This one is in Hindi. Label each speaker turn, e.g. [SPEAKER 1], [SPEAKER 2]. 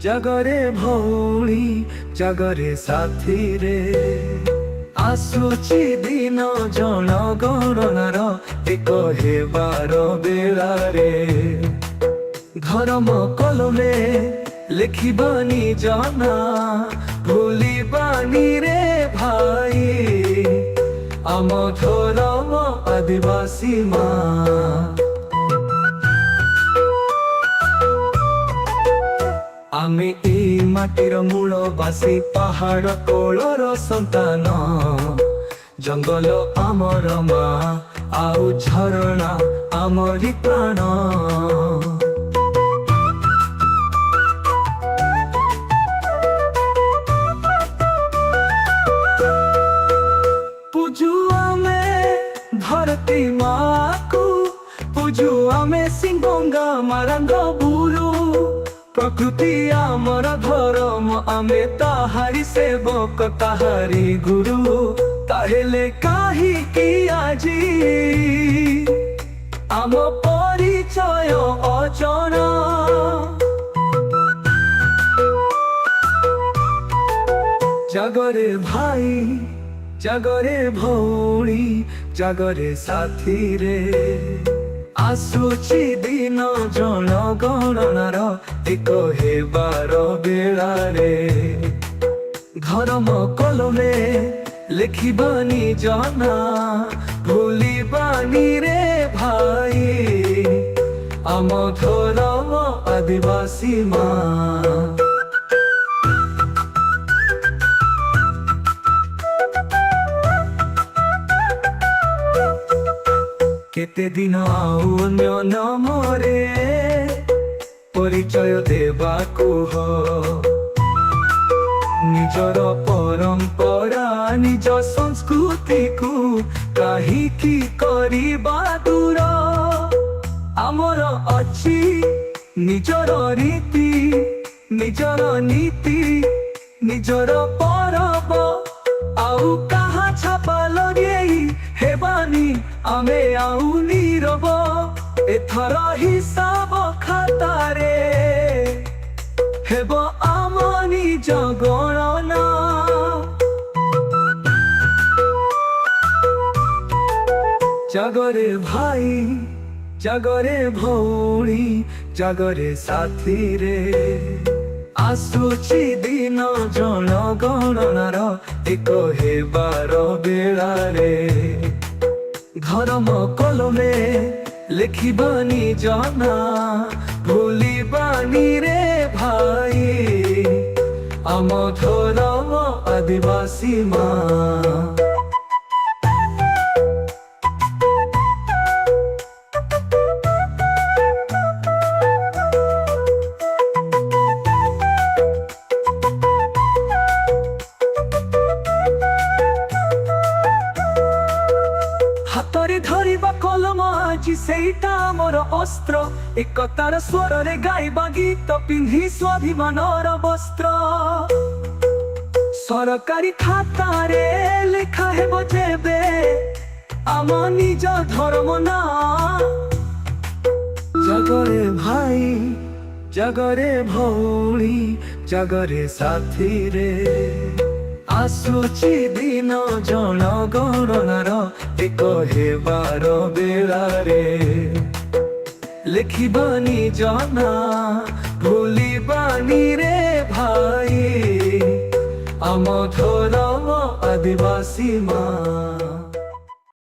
[SPEAKER 1] जगरे भौणी जगरे साथी रे आसुची दिन जनगणनार एक हेबार बेला रे धर्म कलमे लिखिबानी जना भूलिबानी रे भाई आम धर्म आदिवासी माँ आमे ए माटीर मूलवासी पहाड़ कोलर संतान जंगल आमर माँ आउ झरणा आमरी प्राण पूजू आमे धरती माँ को पूजू आमे सिंगंगा मारंग बुरु प्रकृति आमर धर्म आमे ताहारी सेवक ताहारी गुरु ताहेले काहे कि आजी आम परिचय अजना जगरे भाई जगरे भौणी जगरे साथी रे आसुची दिन जनगणनार एक हेबार बेला रे धर्म कलमे लिखिबानी जना भूलिबानी रे भाई आम धर्म आदिवासी माँ केते दिन आउ अन्य नामरे परिचय देबाकु हो निजर परंपरा निज संस्कृति को काहीकि करिबा दूर आमर अछि निजर रीति निजर नीति निजर परब आउ कहा छापा लगेई हेबानी आमे आउ नीरब एथर हिसाब खातारे हेब आम निज गणना जगरे भाई जगरे भौणी जगरे साथी रे आसुची दिन जनगणनार एक हेबार बेला रे धर्म कलमे लिखिबानी जना भूलिबानी रे भाई आम धर्म आदिवासी माँ हातरे धरिबा कलम आज सेटा मोर अस्त्र एकतार स्वर रे गाइबा गीत पिंधी स्वाभिमानर वस्त्र सरकारी खातारे लेखा हेबो जेबे आम निज धर्म ना जगरे भाई जगरे भौणी जगरे साथी रे आसुची दिन जनगणनार एक हेबार बेला रे लिखिबानी जना भूलिबानी रे भाई आम धर्म आदिवासी माँ।